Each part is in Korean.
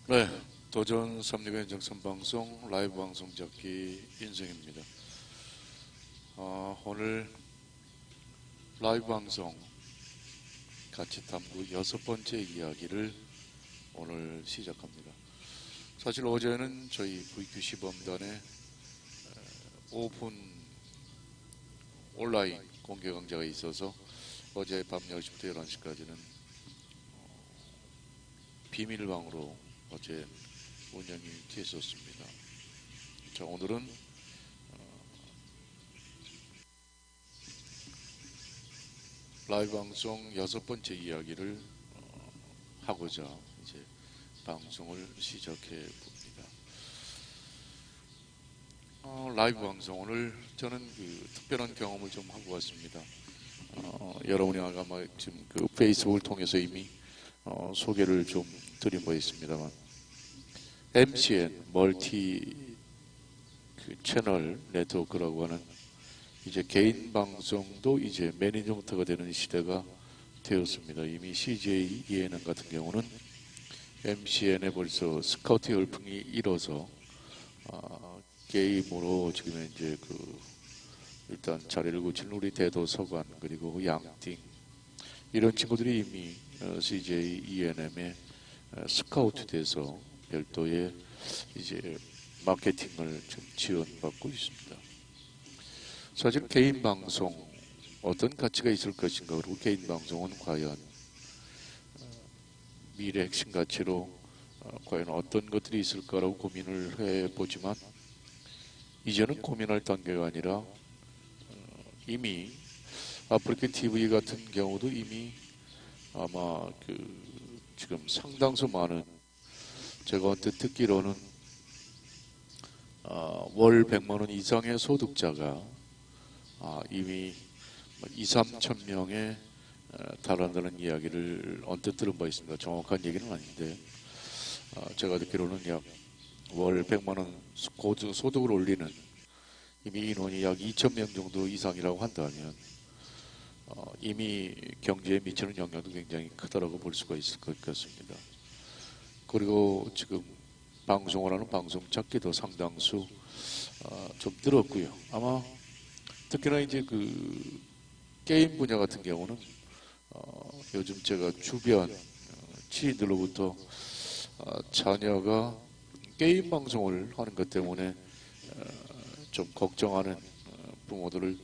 네, 도전 3리그의 정선방송 라이브 방송 잡기 인생입니다. 오늘 라이브 방송 가치 탐구 6번째 이야기를 오늘 시작합니다. 사실 어제는 저희 VQ 시범단의 오픈 온라인 공개 강좌가 있어서 어제 밤 10시부터 11시까지는 비밀방으로 어제 운영이 됐었습니다. 자, 오늘은 라이브 방송 6번째 이야기를 하고자 이제 방송을 시작해 봅니다. 라이브 방송 오늘 저는 특별한 경험을 좀 하고 왔습니다. 여러분이 아마 지금 페이스북을 통해서 이미 소개를 좀 드린 바 있습니다만 MCN 멀티 채널 네트워크라고 하는 이제 개인 방송도 이제 매니지먼트가 되는 시대가 되었습니다. 이미 CJ ENM 같은 경우는 MCN에 벌써 스카우트 열풍이 일어서 게임으로 지금 이제 일단 자리를 굳힌 우리 대도서관 그리고 양띵 이런 친구들이 이미 CJ ENM에 스카우트 돼서 별도의 이제 마케팅을 좀 지원받고 있습니다. 사실 개인 방송 어떤 가치가 있을 것인가 그리고 개인 방송은 과연 미래 핵심 가치로 과연 어떤 것들이 있을까라고 고민을 해보지만 이제는 고민할 단계가 아니라 이미 아프리카 TV 같은 경우도 이미 아마 지금 상당수 많은 제가 언뜻 듣기로는 월 100만 원 이상의 소득자가 이미 2, 3천 명에 달한다는 이야기를 언뜻 들은 바 있습니다. 정확한 얘기는 아닌데 제가 듣기로는 약 월 100만 원 소득을 올리는 이미 인원이 약 2천 명 정도 이상이라고 한다면 이미 경제에 미치는 영향도 굉장히 크다라고 볼 수가 있을 것 같습니다. 그리고 지금 방송을 하는 방송 찾기도 상당수 좀 늘었고요. 아마 특히나 이제 게임 분야 같은 경우는 요즘 제가 주변 지인들로부터 자녀가 게임 방송을 하는 것 때문에 좀 걱정하는 부모들을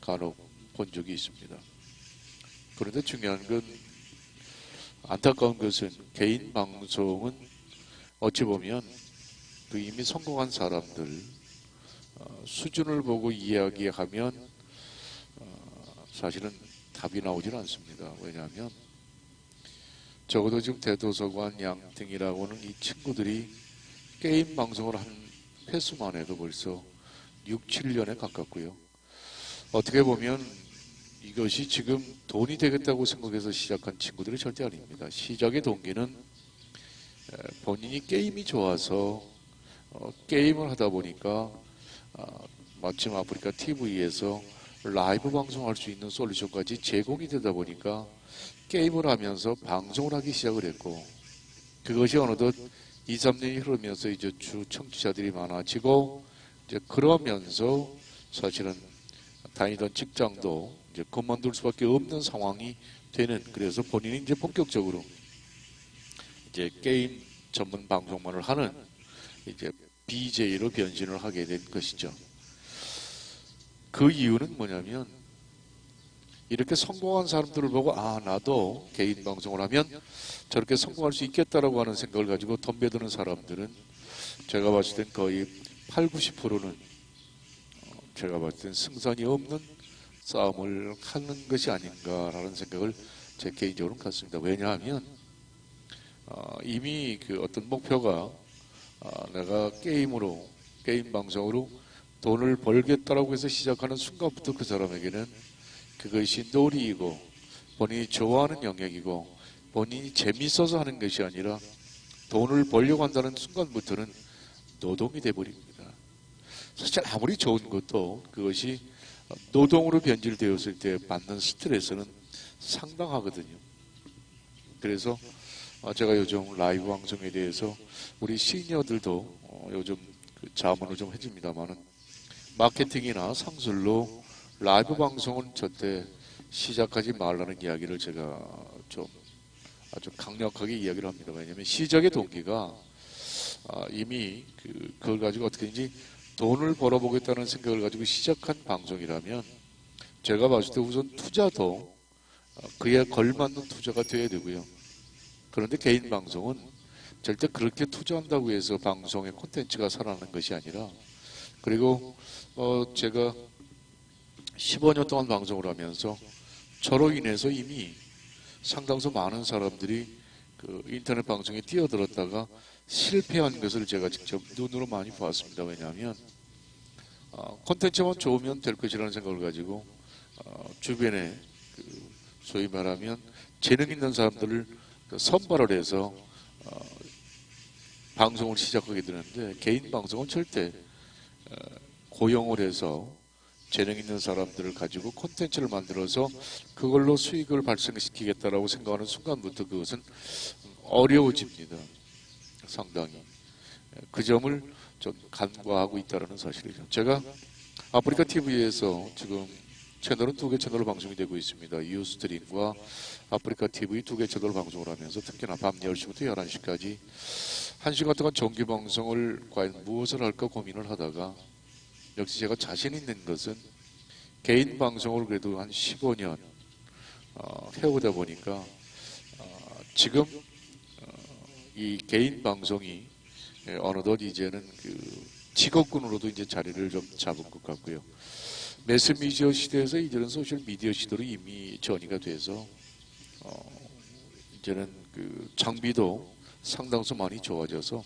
간혹 본 적이 있습니다. 그런데 중요한 건 안타까운 것은 개인 방송은 어찌 보면 이미 성공한 사람들 수준을 보고 이야기하면 사실은 답이 나오질 않습니다. 왜냐하면 적어도 지금 대도서관 양등이라고는 이 친구들이 게임 방송을 한 횟수만 해도 벌써 6, 7년에 가깝고요. 어떻게 보면 이것이 지금 돈이 되겠다고 생각해서 시작한 친구들이 절대 아닙니다. 시작의 동기는 본인이 게임이 좋아서 게임을 하다 보니까 마침 아프리카 TV에서 라이브 방송할 수 있는 솔루션까지 제공이 되다 보니까 게임을 하면서 방송을 하기 시작을 했고 그것이 어느덧 2, 3년이 흐르면서 이제 주 청취자들이 많아지고 이제 그러면서 사실은 다니던 직장도 이제 그만둘 수밖에 없는 상황이 되는 그래서 본인이 이제 본격적으로 이제 게임 전문 방송만을 하는 이제 BJ로 변신을 하게 된 것이죠. 그 이유는 뭐냐면 이렇게 성공한 사람들을 보고 나도 개인 방송을 하면 저렇게 성공할 수 있겠다라고 하는 생각을 가지고 덤벼드는 사람들은 제가 봤을 땐 거의 8, 90%는 제가 봤을 땐 승산이 없는 싸움을 하는 것이 아닌가라는 생각을 제 개인적으로는 갖습니다. 왜냐하면 이미 어떤 목표가 내가 게임 방송으로 돈을 벌겠다라고 해서 시작하는 순간부터 그 사람에게는 그것이 놀이이고 본인이 좋아하는 영역이고 본인이 재밌어서 하는 것이 아니라 돈을 벌려고 한다는 순간부터는 노동이 돼버립니다. 사실 아무리 좋은 것도 그것이 노동으로 변질되었을 때 받는 스트레스는 상당하거든요. 그래서 제가 요즘 라이브 방송에 대해서 우리 시니어들도 요즘 그 자문을 좀 해줍니다만은 마케팅이나 상술로 라이브 방송은 절대 시작하지 말라는 이야기를 제가 좀 아주 강력하게 이야기를 합니다. 왜냐하면 시작의 동기가 이미 그걸 가지고 어떻게든지 돈을 벌어보겠다는 생각을 가지고 시작한 방송이라면 제가 봤을 때 우선 투자도 그에 걸맞는 투자가 돼야 되고요. 그런데 개인 방송은 절대 그렇게 투자한다고 해서 방송의 콘텐츠가 살아나는 것이 아니라, 그리고 제가 15년 동안 방송을 하면서 저로 인해서 이미 상당수 많은 사람들이 그 인터넷 방송에 뛰어들었다가 실패한 것을 제가 직접 눈으로 많이 보았습니다. 왜냐하면 콘텐츠만 좋으면 될 것이라는 생각을 가지고 주변에 소위 말하면 재능 있는 사람들을 선발을 해서 방송을 시작하게 되는데, 개인 방송은 절대 고용을 해서 재능 있는 사람들을 가지고 콘텐츠를 만들어서 그걸로 수익을 발생시키겠다라고 생각하는 순간부터 그것은 어려워집니다. 상당히. 그 점을 좀 간과하고 있다는 사실이죠. 제가 아프리카 TV에서 지금 채널은 2개 채널로 방송이 되고 있습니다. 유스트림과 아프리카 TV 2개 채널 방송을 하면서 특히나 밤 10시부터 11시까지 1시간 동안 정기 방송을 과연 무엇을 할까 고민을 하다가, 역시 제가 자신 있는 것은 개인 방송을 그래도 한 15년 해오다 보니까 지금 이 개인 방송이 어느덧 이제는 그 직업군으로도 이제 자리를 좀 잡은 것 같고요. 매스미디어 시대에서 이제는 소셜미디어 시대로 이미 전이가 돼서 이제는 그 장비도 상당수 많이 좋아져서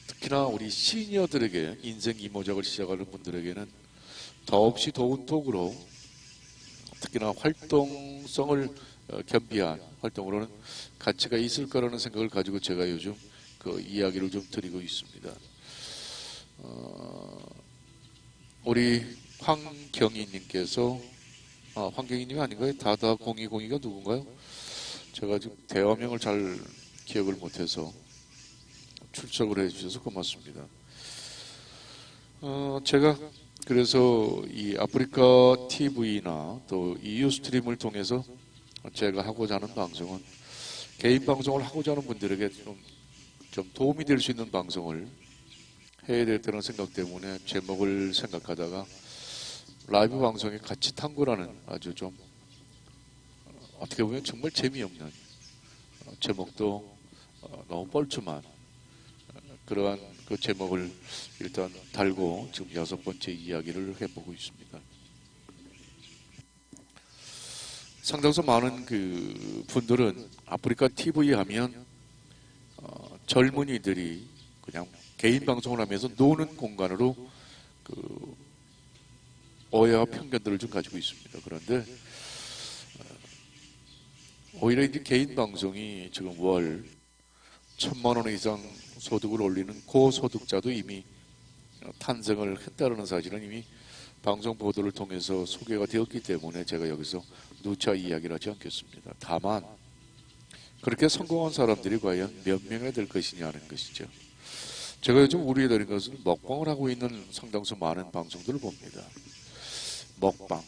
특히나 우리 시니어들에게 인생 이모작을 시작하는 분들에게는 더없이 좋은 도구로, 특히나 활동성을 겸비한 활동으로는 가치가 있을 거라는 생각을 가지고 제가 요즘 그 이야기를 좀 드리고 있습니다. 우리 황경희님께서 황경희님이 아닌가요? 다다공이공이가 누군가요? 제가 지금 대화명을 잘 기억을 못해서 출석을 해주셔서 고맙습니다. 제가 그래서 이 아프리카 TV나 또 이 유스트림을 통해서 제가 하고자 하는 방송은 개인 방송을 하고자 하는 분들에게 좀 도움이 될 수 있는 방송을 해야 되겠다는 생각 때문에 제목을 생각하다가 라이브 방송에 같이 탐구라는 아주 좀 어떻게 보면 정말 재미없는 제목도 너무 뻘쭘한 그러한 그 제목을 일단 달고 지금 6번째 이야기를 해보고 있습니다. 상당수 많은 그 분들은 아프리카 TV 하면 젊은이들이 그냥 개인 방송을 하면서 노는 공간으로 그 오해와 편견들을 좀 가지고 있습니다. 그런데 오히려 이제 개인 방송이 지금 월 1,000만 원 이상 소득을 올리는 고소득자도 이미 탄생을 했다는 사실은 이미 방송 보도를 통해서 소개가 되었기 때문에 제가 여기서 누차 이야기를 하지 않겠습니다. 다만 그렇게 성공한 사람들이 과연 몇 명이나 될 것이냐는 것이죠. 제가 요즘 우려되는 것은 먹방을 하고 있는 상당수 많은 방송들을 봅니다. 먹방.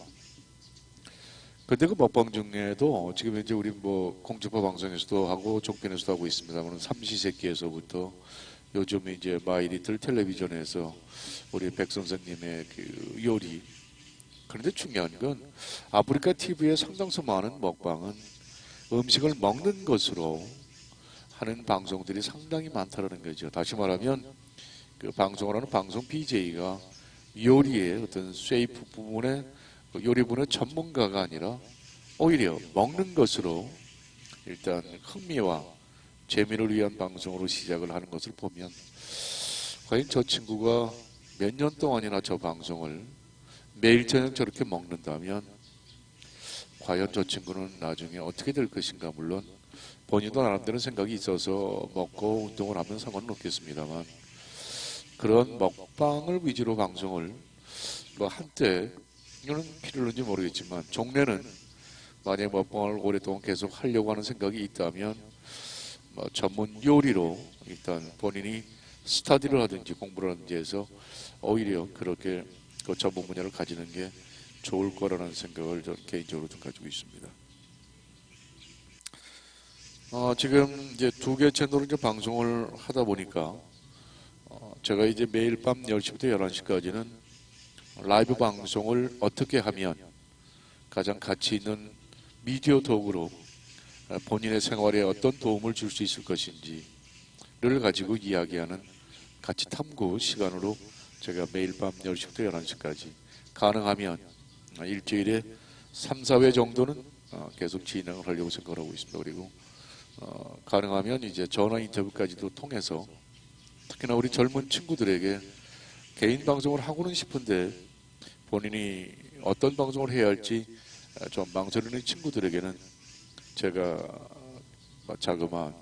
근데 그 먹방 중에도 지금 이제 우리 뭐 공중파 방송에서도 하고 종편에서도 하고 있습니다만 삼시세끼에서부터 요즘 이제 마이리틀 텔레비전에서 우리 백 선생님의 그 요리. 그런데 중요한 건 아프리카 TV에 상당수 많은 먹방은 음식을 먹는 것으로 하는 방송들이 상당히 많다는 거죠. 다시 말하면 그 방송을 하는 방송 BJ가 요리의 어떤 쉐이프 부분에 요리 분의 전문가가 아니라 오히려 먹는 것으로 일단 흥미와 재미를 위한 방송으로 시작을 하는 것을 보면 과연 저 친구가 몇 년 동안이나 저 방송을 매일 저녁 저렇게 먹는다면 과연 저 친구는 나중에 어떻게 될 것인가. 물론 본인도 나름대로 생각이 있어서 먹고 운동을 하면 상관은 없겠습니다만 그런 먹방을 위주로 방송을 뭐 한때 이거는 필요한지 모르겠지만 종래는 만약에 먹방을 오랫동안 계속 하려고 하는 생각이 있다면 뭐 전문 요리로 일단 본인이 스터디를 하든지 공부를 하든지 해서 오히려 그렇게 그 전문 분야를 가지는 게 좋을 거라는 생각을 저는 개인적으로 좀 가지고 있습니다. 지금 이제 두 개 채널을 이제 방송을 하다 보니까 제가 이제 매일 밤 10시부터 11시까지는 라이브 방송을 어떻게 하면 가장 가치 있는 미디어 도구로 본인의 생활에 어떤 도움을 줄 수 있을 것인지를 가지고 이야기하는 가치 탐구 시간으로 제가 매일 밤 10시부터 11시까지 가능하면 일주일에 3, 4회 정도는 계속 진행을 하려고 생각을 하고 있습니다. 그리고 가능하면 이제 전화 인터뷰까지도 통해서 특히나 우리 젊은 친구들에게 개인 방송을 하고는 싶은데 본인이 어떤 방송을 해야 할지 좀 망설이는 친구들에게는 제가 자그마한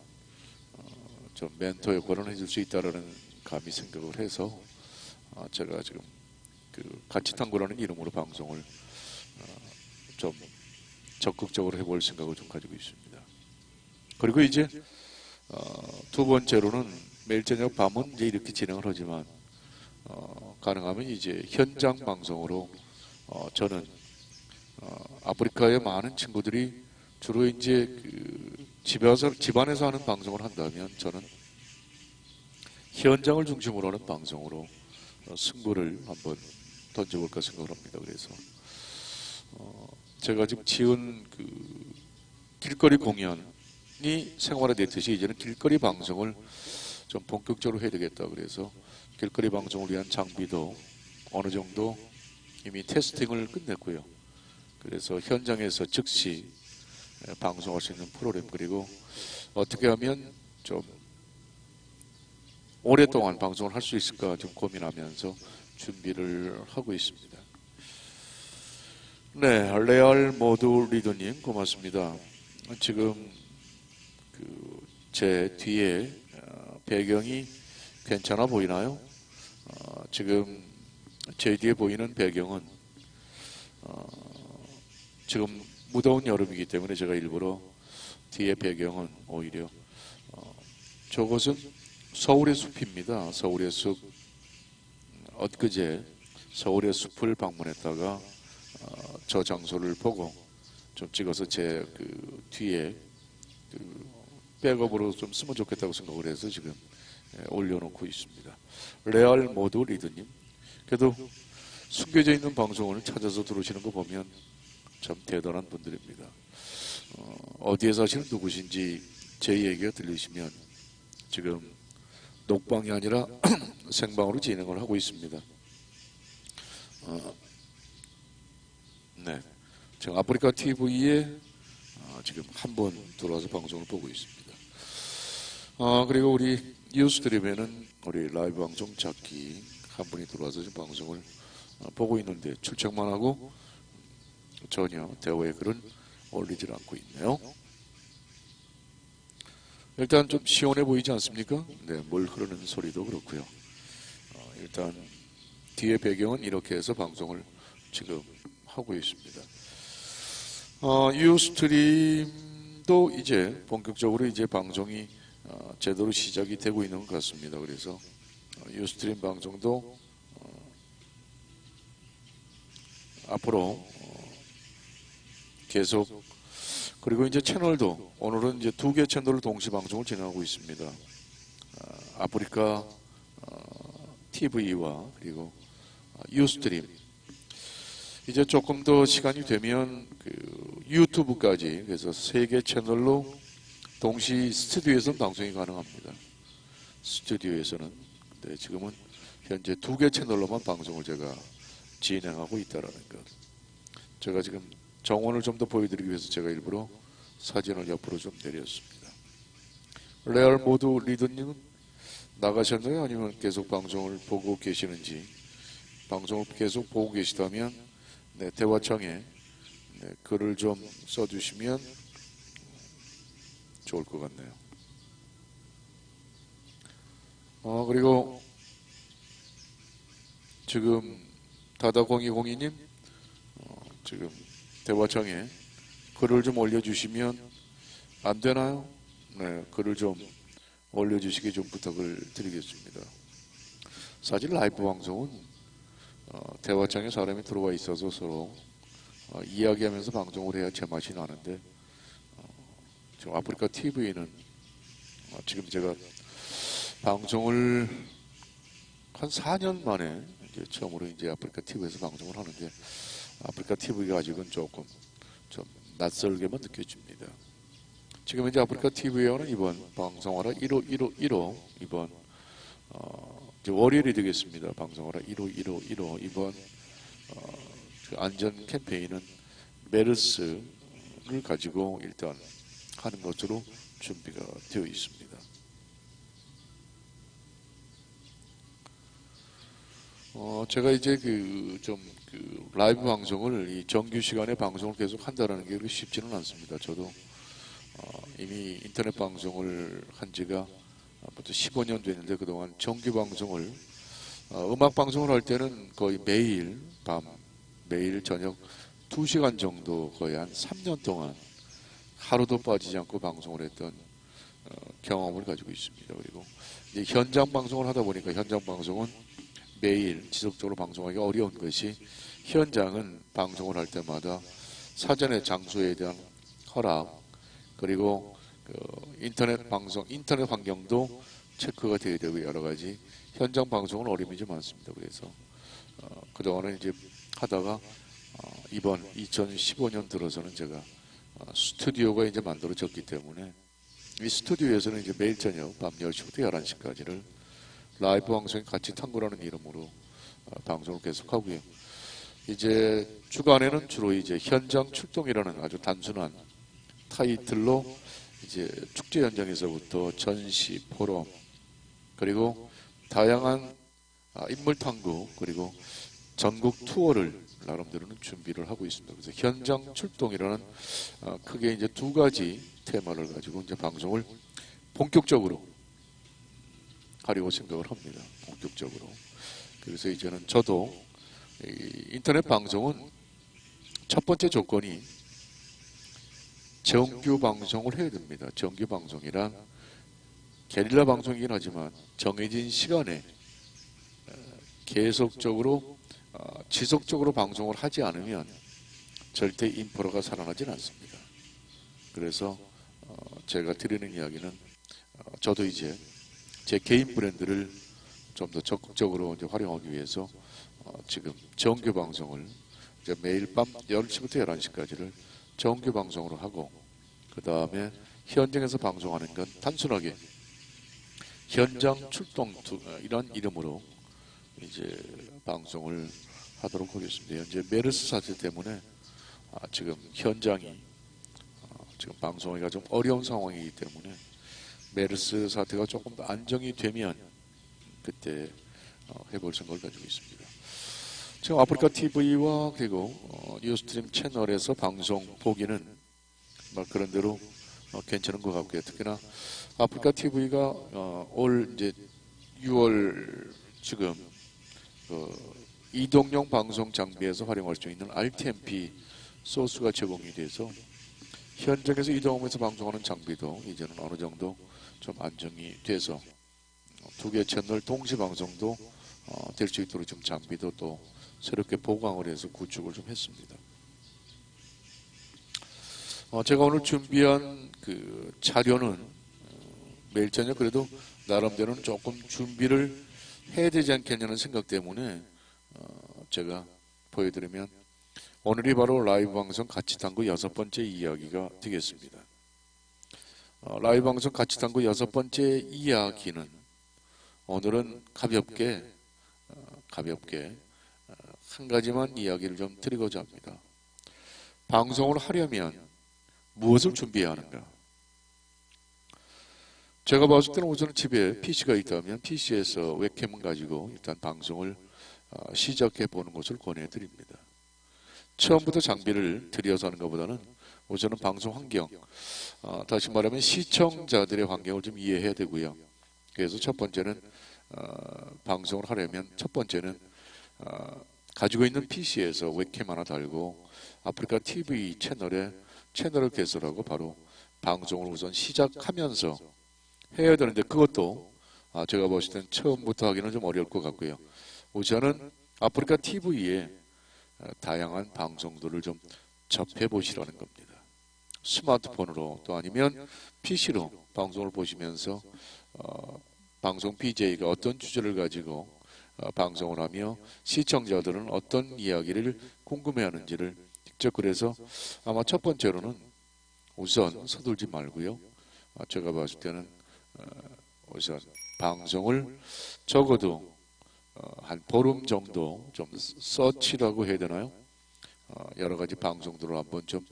좀 멘토 역할을 해줄 수 있다라는 감히 생각을 해서 제가 지금 그 가치 탐구라는 이름으로 방송을 좀 적극적으로 해볼 생각을 좀 가지고 있습니다. 그리고 이제 두 번째로는 매일 저녁 밤은 이제 이렇게 진행을 하지만 가능하면 이제 현장 방송으로 저는 아프리카의 많은 친구들이 주로 이제 그 집안에서 하는 방송을 한다면 저는 현장을 중심으로 하는 방송으로 승부를 한번 던져볼까 생각을 합니다. 그래서 제가 지금 지은 그 길거리 공연이 생활화됐듯이 이제는 길거리 방송을 좀 본격적으로 해야 되겠다. 그래서 길거리 방송을 위한 장비도 어느 정도 이미 테스팅을 끝냈고요. 그래서 현장에서 즉시 방송할 수 있는 프로그램, 그리고 어떻게 하면 좀 오랫동안 방송을 할 수 있을까 좀 고민하면서 준비를 하고 있습니다. 네, 레알 모드 리더님 고맙습니다. 지금 제 뒤에 배경이 괜찮아 보이나요? 지금 제 뒤에 보이는 배경은 지금 무더운 여름이기 때문에 제가 일부러 뒤에 배경은 오히려 저것은 서울의 숲입니다. 서울의 숲. 엊그제 서울의 숲을 방문했다가 저 장소를 보고 좀 찍어서 제 그 뒤에 그 백업으로 좀 쓰면 좋겠다고 생각을 해서 지금 올려놓고 있습니다. 레알 모드 리드님, 그래도 숨겨져 있는 방송을 찾아서 들어오시는 거 보면 참 대단한 분들입니다. 어디에 사시는 누구신지 제 얘기가 들리시면 지금 녹방이 아니라 생방으로 진행을 하고 있습니다. 네, 지금 아프리카 TV에 지금 한 번 들어와서 방송을 보고 있습니다. 그리고 우리 뉴스트림에는 우리 라이브 방송 잡기 한 분이 들어와서 지금 방송을 보고 있는데 출첵만 하고 전혀 대화의 글은 올리질 않고 있네요. 일단 좀 시원해 보이지 않습니까? 네, 물 흐르는 소리도 그렇고요. 일단 뒤에 배경은 이렇게 해서 방송을 지금 하고 있습니다. 유스트림도 이제 본격적으로 이제 방송이 제대로 시작이 되고 있는 것 같습니다. 그래서 유스트림 방송도 앞으로 계속, 그리고 이제 채널도 오늘은 이제 두 개 채널을 동시 방송을 진행하고 있습니다. 아프리카 TV와 그리고 유스트림. 이제 조금 더 시간이 되면 그 유튜브까지, 그래서 세 개 채널로 동시 스튜디오에서는 방송이 가능합니다. 스튜디오에서는. 네, 지금은 현재 두 개 채널로만 방송을 제가 진행하고 있다라는 것. 제가 지금 정원을 좀 더 보여드리기 위해서 제가 일부러 사진을 옆으로 좀 내렸습니다. 레알 모드 리더님은 나가셨나요? 아니면 계속 방송을 보고 계시는지. 방송을 계속 보고 계시다면 네, 대화창에 네, 글을 좀 써주시면 좋을 것 같네요. 그리고 지금 다다공이공이님 지금 대화창에 글을 좀 올려주시면 안 되나요? 네, 글을 좀 올려주시기 좀 부탁을 드리겠습니다. 사실 라이브 방송은 대화창에 사람이 들어와 있어서 서로 이야기하면서 방송을 해야 제맛이 나는데 지금 아프리카 TV는 지금 제가 방송을 한 4년 만에 이제 처음으로 이제 아프리카 TV에서 방송을 하는데 아프리카 TV가 아직은 조금 좀 낯설게만 느껴집니다. 지금 이제 아프리카 TV에는 이번 방송하라 1호 1호 1호 이번 이제 월요일이 되겠습니다. 방송하라 1호 1호 1호 이번 그 안전 캠페인은 메르스를 가지고 일단 하는 것으로 준비가 되어 있습니다. 제가 이제 라이브 방송을 이 정규 시간에 방송을 계속 한다는 게 그렇게 쉽지는 않습니다. 저도 이미 인터넷 방송을 한 지가 아무튼 15년 됐는데 그동안 정규 방송을 음악 방송을 할 때는 거의 매일 저녁 2시간 정도 거의 한 3년 동안 하루도 빠지지 않고 방송을 했던 경험을 가지고 있습니다. 그리고 이제 현장 방송을 하다 보니까 현장 방송은 매일 지속적으로 방송하기가 어려운 것이 현장은 방송을 할 때마다 사전에 장소에 대한 허락 그리고 인터넷 방송, 인터넷 환경도 체크가 되어야 되고 여러 가지 현장 방송은 어려움이 좀 많습니다. 그래서 그동안은 이제 하다가 이번 2015년 들어서는 제가 스튜디오가 이제 만들어졌기 때문에 이 스튜디오에서는 이제 매일 저녁 밤 10시부터 11시까지를 라이브 방송에 같이 탐구라는 이름으로 방송을 계속하고요. 이제 주간에는 주로 이제 현장 출동이라는 아주 단순한 타이틀로 이제 축제 현장에서부터 전시, 포럼 그리고 다양한 인물 탐구 그리고 전국 투어를 나름대로는 준비를 하고 있습니다. 그래서 현장 출동이라는 크게 이제 두 가지 테마를 가지고 이제 방송을 본격적으로 하려고 생각을 합니다. 본격적으로. 그래서 이제는 저도 인터넷 방송은 첫 번째 조건이 정규 방송을 해야 됩니다. 정규 방송이란 게릴라 방송이긴 하지만 정해진 시간에 계속적으로 지속적으로 방송을 하지 않으면 절대 인프라가 살아나질 않습니다. 그래서 제가 드리는 이야기는 저도 이제 제 개인 브랜드를 좀 더 적극적으로 이제 활용하기 위해서 지금 정규 방송을 이제 매일 밤 10시부터 11시까지를 정규 방송으로 하고 그 다음에 현장에서 방송하는 건 단순하게 현장 출동 이런 이름으로 이제 방송을 하도록 하겠습니다. 현재 메르스 사태 때문에 지금 현장이 지금 방송하기가 좀 어려운 상황이기 때문에 메르스 사태가 조금 더 안정이 되면 그때 해볼 생각을 가지고 있습니다. 지금 아프리카 TV와 그리고 뉴스트림 채널에서 방송 보기는 그런 대로 괜찮은 것 같고요. 특히나 아프리카 TV가 올 이제 6월 지금 이동용 방송 장비에서 활용할 수 있는 RTMP 소스가 제공이 돼서 현장에서 이동하면서 방송하는 장비도 이제는 어느 정도 좀 안정이 돼서 두 개 채널 동시 방송도 될 수 있도록 좀 장비도 또 새롭게 보강을 해서 구축을 좀 했습니다. 제가 오늘 준비한 그 자료는 매일 저녁 그래도 나름대로는 조금 준비를 해야 되지 않겠냐는 생각 때문에 제가 보여드리면 오늘이 바로 라이브 방송 같이 탐구 6번째 이야기가 되겠습니다. 라이브 방송 같이 탐구 6번째 이야기는 오늘은 가볍게 한 가지만 이야기를 좀 드리고자 합니다. 방송을 하려면 무엇을 준비해야 하는가? 제가 봤을 때는 우선 집에 PC가 있다면 PC에서 웹캠을 가지고 일단 방송을 시작해 보는 것을 권해드립니다. 처음부터 장비를 들여서 하는 것보다는 우선은 방송 환경, 다시 말하면 시청자들의 환경을 좀 이해해야 되고요. 그래서 첫 번째는 방송을 하려면 첫 번째는 가지고 있는 PC에서 웹캠 하나 달고 아프리카 TV 채널을 개설하고 바로 방송을 우선 시작하면서 해야 되는데 그것도 제가 보실 땐 처음부터 하기는 좀 어려울 것 같고요. 우선은 아프리카 TV에 다양한 방송들을 좀 접해 보시라는 겁니다. 스마트폰으로 또 아니면 PC로 방송을 보시면서 방송 BJ가 어떤 주제를 가지고 방송을 하며 시청자들은 어떤 이야기를 궁금해하는지를 직접 그래서 아마 첫 번째로는 우선 서둘지 말고요. 제가 봤을 때는 우선 방송을 적어도 한 보름 정도 좀 서치라고 해야 되나요? 여러 가지 방송들을 한번 좀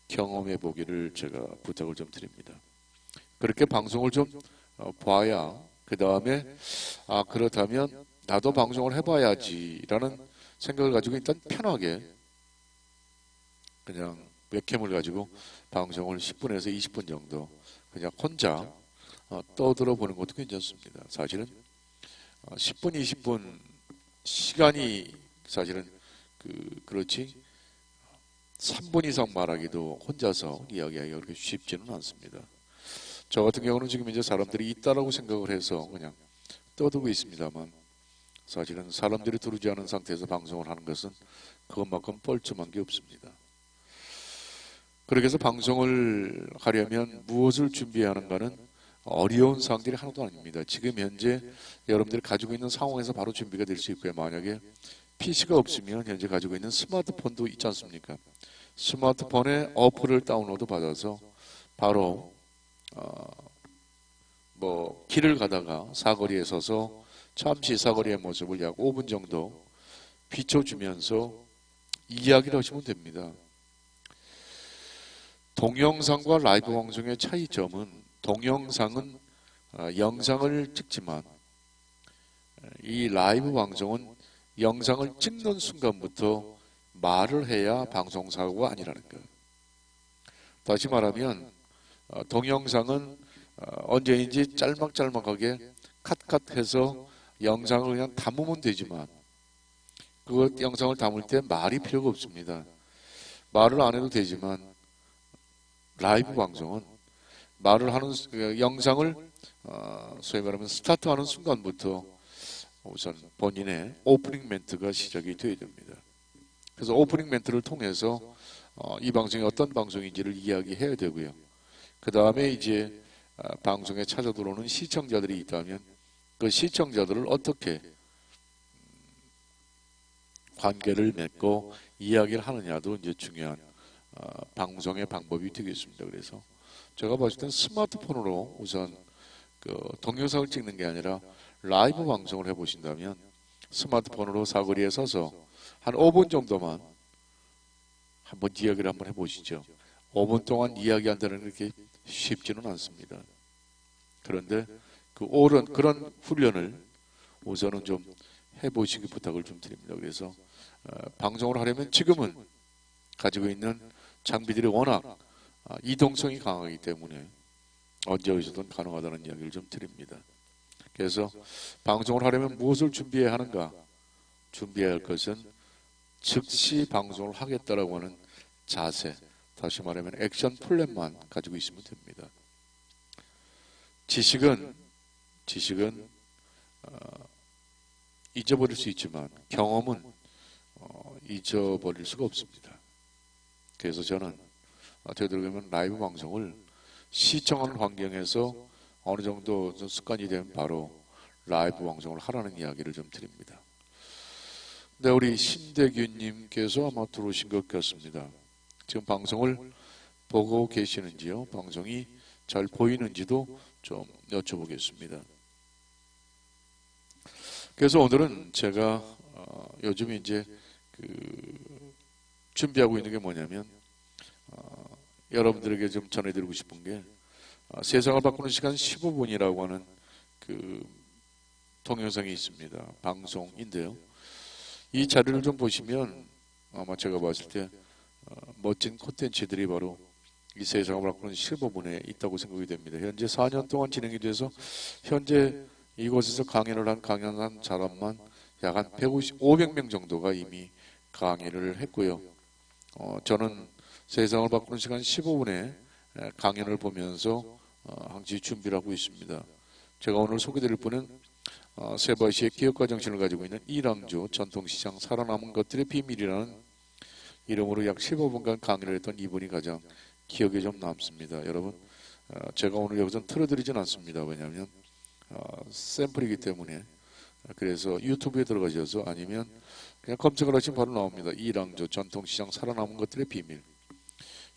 경험해 보기를 제가 부탁을 좀 드립니다. 그렇게 방송을 좀 봐야 그 다음에 그렇다면 나도 방송을 해봐야지라는 생각을 가지고 일단 편하게 그냥 웹캠을 가지고 방송을 10분에서 20분 정도 그냥 혼자 떠들어 보는 것도 괜찮습니다. 사실은 10분, 20분 시간이 사실은 그렇지 3분 이상 말하기도 혼자서 이야기하기가 그렇게 쉽지는 않습니다. 저 같은 경우는 지금 이제 사람들이 있다라고 생각을 해서 그냥 떠들고 있습니다만 사실은 사람들이 들어오지 않은 상태에서 방송을 하는 것은 그것만큼 뻘쭘한 게 없습니다. 그렇게 해서 방송을 하려면 무엇을 준비해야 하는가는 어려운 사항들이 하나도 아닙니다. 지금 현재 여러분들이 가지고 있는 상황에서 바로 준비가 될 수 있고요. 만약에 PC가 없으면 현재 가지고 있는 스마트폰도 있지 않습니까? 스마트폰에 어플을 다운로드 받아서 바로 길을 가다가 사거리에 서서 잠시 사거리의 모습을 약 5분 정도 비춰주면서 이야기를 하시면 됩니다. 동영상과 라이브 방송의 차이점은 동영상은 영상을 찍지만 이 라이브 방송은 영상을 찍는 순간부터 말을 해야 방송사고가 아니라는 것. 다시 말하면 동영상은 언제인지 짤막짤막하게 컷컷해서 영상을 그냥 담으면 되지만 그 영상을 담을 때 말이 필요가 없습니다. 말을 안 해도 되지만 라이브 방송은 말을 하는 영상을 소위 말하면 스타트하는 순간부터 우선 본인의 오프닝 멘트가 시작이 되어야 됩니다. 그래서 오프닝 멘트를 통해서 이 방송이 어떤 방송인지를 이야기해야 되고요. 그 다음에 이제 방송에 찾아 들어오는 시청자들이 있다면 그 시청자들을 어떻게 관계를 맺고 이야기를 하느냐도 이제 중요한 방송의 방법이 되겠습니다. 그래서 제가 봤을 땐 스마트폰으로 우선 동영상을 찍는 게 아니라 라이브 방송을 해보신다면 스마트폰으로 사거리에 서서 한 5분 정도만 한번 이야기를 한번 해보시죠. 5분 동안 이야기한다는 게 그렇게 쉽지는 않습니다. 그런데 그런 훈련을 우선은 좀 해보시기 부탁을 좀 드립니다. 그래서 방송을 하려면 지금은 가지고 있는 장비들이 워낙 이동성이 강하기 때문에 언제 어디서든 가능하다는 이야기를 좀 드립니다. 그래서 방송을 하려면 무엇을 준비해야 하는가? 준비해야 할 것은 즉시 방송을 하겠다라고 하는 자세, 다시 말하면 액션 플랜만 가지고 있으면 됩니다. 지식은 잊어버릴 수 있지만 경험은 잊어버릴 수가 없습니다. 그래서 저는 되도록이면 라이브 방송을 시청하는 환경에서 어느 정도 습관이 되면 바로 라이브 방송을 하라는 이야기를 좀 드립니다. 네, 우리 신대균님께서 아마 들어오신 것 같습니다. 지금 방송을 보고 계시는지요? 방송이 잘 보이는지도 좀 여쭤보겠습니다. 그래서 오늘은 제가 요즘 이제 준비하고 있는 게 뭐냐면 여러분들에게 좀 전해드리고 싶은 게 세상을 바꾸는 시간 15분이라고 하는 동영상이 있습니다. 방송인데요. 이 자료를 좀 보시면 아마 제가 봤을 때 멋진 콘텐츠들이 바로 이 세상을 바꾸는 15분에 있다고 생각이 됩니다. 현재 4년 동안 진행이 돼서 현재 이곳에서 강연한 사람만 약 한 500명 정도가 이미 강의를 했고요. 저는 세상을 바꾸는 시간 15분에 강연을 보면서 항시 준비를 하고 있습니다. 제가 오늘 소개드릴 분은 세바시의 기업가 정신을 가지고 있는 이랑조 전통시장 살아남은 것들의 비밀이라는 이름으로 약 15분간 강의를 했던 이분이 가장 기억에 좀 남습니다. 여러분, 제가 오늘 여기서 틀어드리진 않습니다. 왜냐하면 샘플이기 때문에. 그래서 유튜브에 들어가셔서 아니면 그냥 검색을 하시면 바로 나옵니다. 이랑조 전통시장 살아남은 것들의 비밀.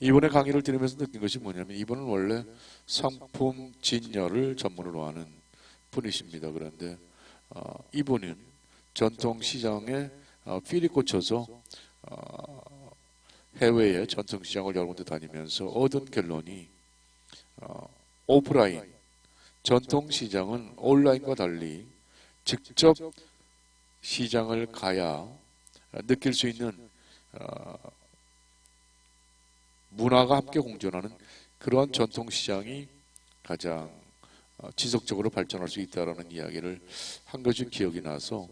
이번에 강의를 들으면서 느낀 것이 뭐냐면 이분은 원래 상품 진열을 전문으로 하는 분이십니다. 그런데 이분은 전통시장에 필이 꽂혀서 해외의 전통시장을 여러 군데 다니면서 얻은 결론이 오프라인 전통시장은 온라인과 달리 직접 시장을 가야 느낄 수 있는 문화가 함께 공존하는 그러한 전통시장이 가장 지속적으로 발전할 수 있다는 이야기를 한 것이 기억이 나서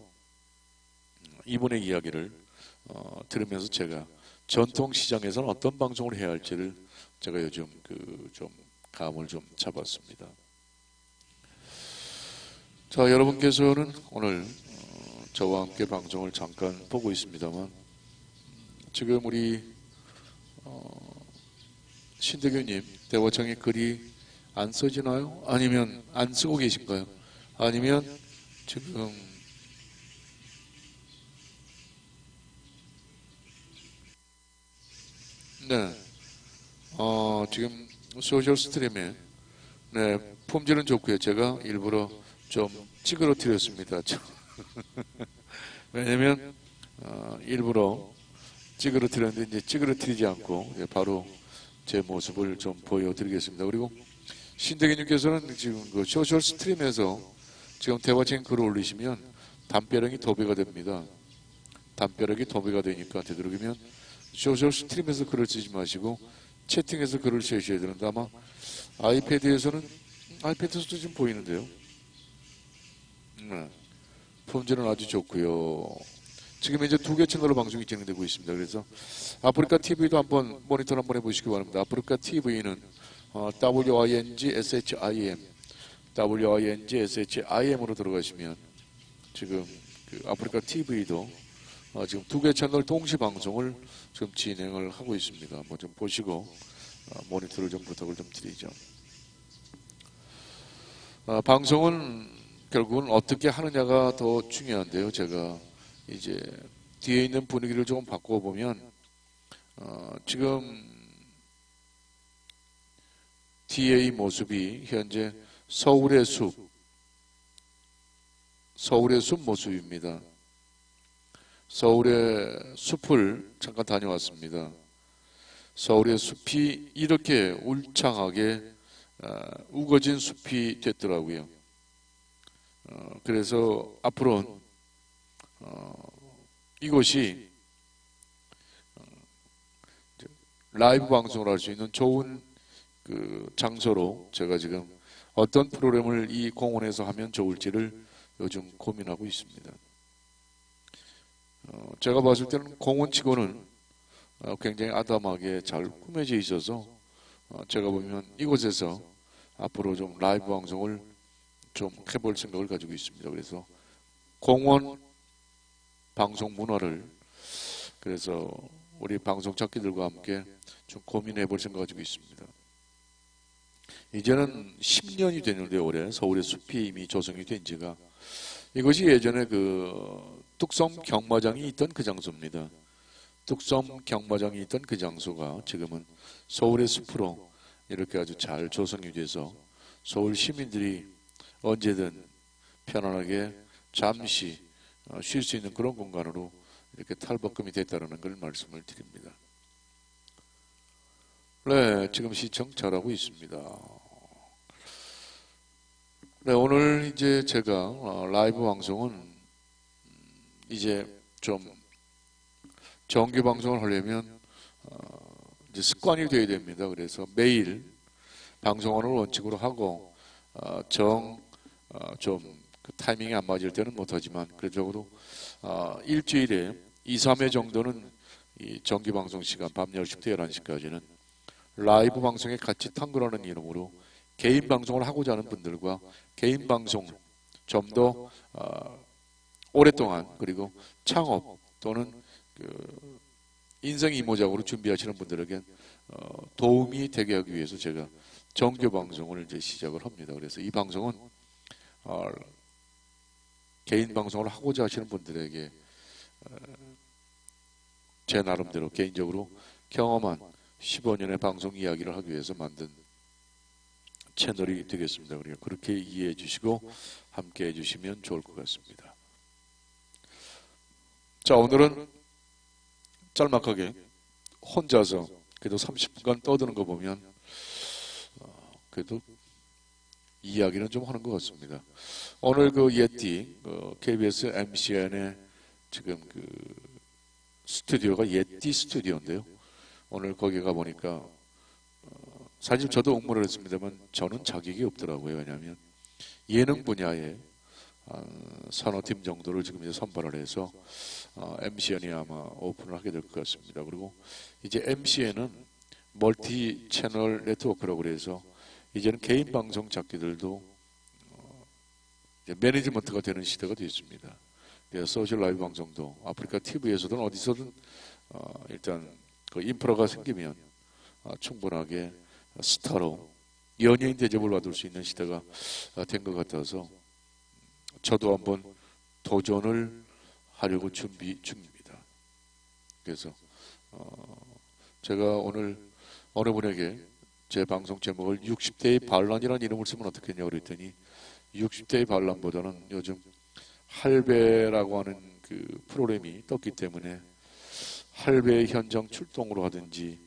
이분의 이야기를 들으면서 제가 전통시장에서는 어떤 방송을 해야 할지를 제가 요즘 좀 감을 좀 잡았습니다. 자, 여러분께서는 오늘 저와 함께 방송을 잠깐 보고 있습니다만 지금 우리 신대규님 대화창에 글이 안 써지나요? 아니면 안 쓰고 계신가요? 아니면 지금 네, 지금 소셜 스트림에 네, 품질은 좋고요. 제가 일부러 좀 찌그러뜨렸습니다. 왜냐면 일부러 찌그러뜨렸는데 이제 찌그러뜨리지 않고 바로 제 모습을 좀 보여드리겠습니다. 그리고 신대기님께서는 지금 그 소셜 스트림에서 지금 대화창 글을 올리시면 담벼락이 도배가 됩니다. 담벼락이 도배가 되니까 되도록이면 소셜 스트림에서 글을 쓰지 마시고 채팅에서 글을 쓰셔야 되는데 아마 아이패드에서는 아이패드에서도 지금 보이는데요. 품질은 아주 좋고요. 지금 이제 2개 채널로 방송이 진행되고 있습니다. 그래서 아프리카 TV도 한번 모니터 한번 해보시기 바랍니다. 아프리카 TV는 WINGSHIM으로 들어가시면 지금 아프리카 TV도 지금 2개 채널 동시 방송을 지금 진행을 하고 있습니다. 한번 좀 보시고 모니터를 좀 부탁을 좀 드리죠. 방송은 결국은 어떻게 하느냐가 더 중요한데요. 제가 이제 뒤에 있는 분위기를 조금 바꿔보면 지금 뒤에 이 모습이 현재 서울의 숲 모습입니다. 서울의 숲을 잠깐 다녀왔습니다. 서울의 숲이 이렇게 울창하게 우거진 숲이 됐더라고요. 그래서 앞으로는 이곳이 라이브 방송을 할 수 있는 좋은 장소로 제가 지금 어떤 프로그램을 이 공원에서 하면 좋을지를 요즘 고민하고 있습니다. 제가 봤을 때는 공원치고는 굉장히 아담하게 잘 꾸며져 있어서 제가 보면 이곳에서 앞으로 좀 라이브 방송을 좀 해볼 생각을 가지고 있습니다. 그래서 공원 방송 문화를 그래서 우리 방송 찾기들과 함께 좀 고민해 볼 생각 가지고 있습니다. 이제는 10년이 됐는데 올해 서울의 숲이 이미 조성이 된 지가 이것이 예전에 뚝섬 경마장이 있던 그 장소입니다. 뚝섬 경마장이 있던 그 장소가 지금은 서울의 숲으로 이렇게 아주 잘 조성이 돼서 서울 시민들이 언제든 편안하게 잠시 쉴 수 있는 그런 공간으로 이렇게 탈바꿈이 됐다는 걸 말씀을 드립니다. 네, 지금 시청 잘하고 있습니다. 네, 오늘 이제 제가 라이브 방송은 이제 좀 정규 방송을 하려면 이제 습관이 되어야 됩니다. 그래서 매일 방송하는 원칙으로 하고 좀 타이밍이 안 맞을 때는 못하지만 그래도 일주일에 2, 3회 정도는 이 정규 방송 시간 밤 10시부터 11시까지는 라이브 방송에 같이 탐구하는 이름으로 개인 방송을 하고자 하는 분들과 개인 방송 좀 더 오랫동안 그리고 창업 또는 그 인생 이모작으로 준비하시는 분들에게 도움이 되게 하기 위해서 제가 정규 방송을 이제 시작을 합니다. 그래서 이 방송은 개인 방송을 하고자 하시는 분들에게 제 나름대로 개인적으로 경험한 15년의 방송 이야기를 하기 위해서 만든 채널이 되겠습니다. 그러니까 그렇게 이해해 주시고 함께 해 주시면 좋을 것 같습니다. 자, 오늘은 짤막하게 혼자서 그래도 30분간 떠드는 거 보면 그래도 이야기는 좀 하는 것 같습니다. 오늘 그 예띠 KBS MCN의 지금 그 스튜디오가 예띠 스튜디오인데요. 오늘 거기 가 보니까 사실 저도 응모를 했습니다만 저는 자격이 없더라고요. 왜냐하면 예능 분야에 서너 팀 정도를 지금 이제 선발을 해서 MCN이 아마 오픈을 하게 될 것 같습니다. 그리고 이제 MCN은 멀티 채널 네트워크라고 그래서 이제는 개인 방송 잡기들도 이제 매니지먼트가 되는 시대가 되었습니다. 소셜 라이브 방송도 아프리카 TV에서든 어디서든 일단 그 인프라가 생기면 충분하게 스타로 연예인 대접을 받을 수 있는 시대가 된 것 같아서 저도 한번 도전을 하려고 준비 중입니다. 그래서 제가 오늘 어느 분에게 제 방송 제목을 60대의 반란이라는 이름을 쓰면 어떻겠냐고 그랬더니 60대의 반란보다는 요즘 할배라고 하는 그 프로그램이 떴기 때문에 할배 현장 출동으로 하든지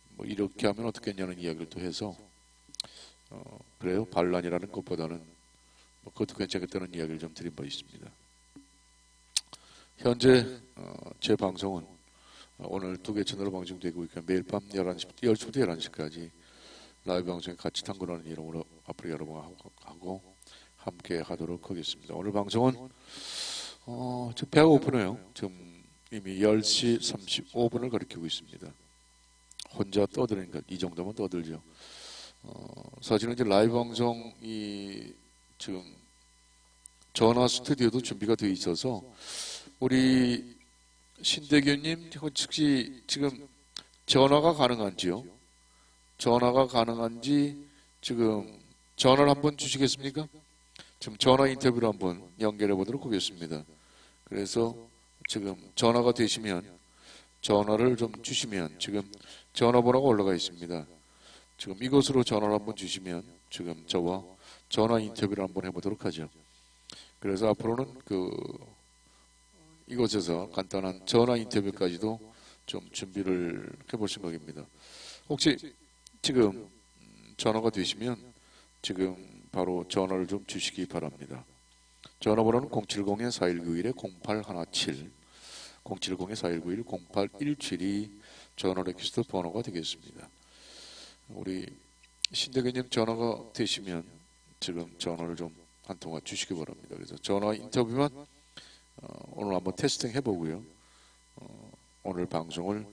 뭐 이렇게 하면 어떻겠냐는 이야기를 또 해서 그래요. 반란이라는 것보다는 뭐 그것도 괜찮겠다는 이야기를 좀 드린 바 있습니다. 현재 제 방송은 오늘 2개 채널로 방송되고 있고 매일 밤 11시부터 10시부터 11시까지 라이브 방송에 같이 탐구하는 이름으로 앞으로 여러분하고 함께 하도록 하겠습니다. 오늘 방송은 지금 배가 고프네요. 지금 이미 10시 35분을 가리키고 있습니다. 혼자 떠드니까 이 정도면 떠들죠. 사실은 이제 라이브 방송이 지금 전화 스튜디오도 준비가 되어 있어서 우리 신대규님 혹시 지금 전화가 가능한지요? 전화가 가능한지 지금 전화를 한번 주시겠습니까? 지금 전화 인터뷰를 한번 연결해 보도록 하겠습니다. 그래서 지금 전화가 되시면 전화를 좀 주시면 지금 전화번호가 올라가 있습니다. 지금 이곳으로 전화를 한번 주시면 지금 저와 전화 인터뷰를 한번 해보도록 하죠. 그래서 앞으로는 이곳에서 간단한 전화 인터뷰까지도 좀 준비를 해볼 생각입니다. 혹시 지금 전화가 되시면 지금 바로 전화를 좀 주시기 바랍니다. 전화번호는 070-4191-0817 070-4191-0817이 전화 레퀴스트 번호가 되겠습니다. 우리 신대근님 전화가 되시면 지금 전화를 좀 한 통화 주시기 바랍니다. 그래서 전화 인터뷰만 오늘 한번 테스팅 해보고요. 오늘 방송을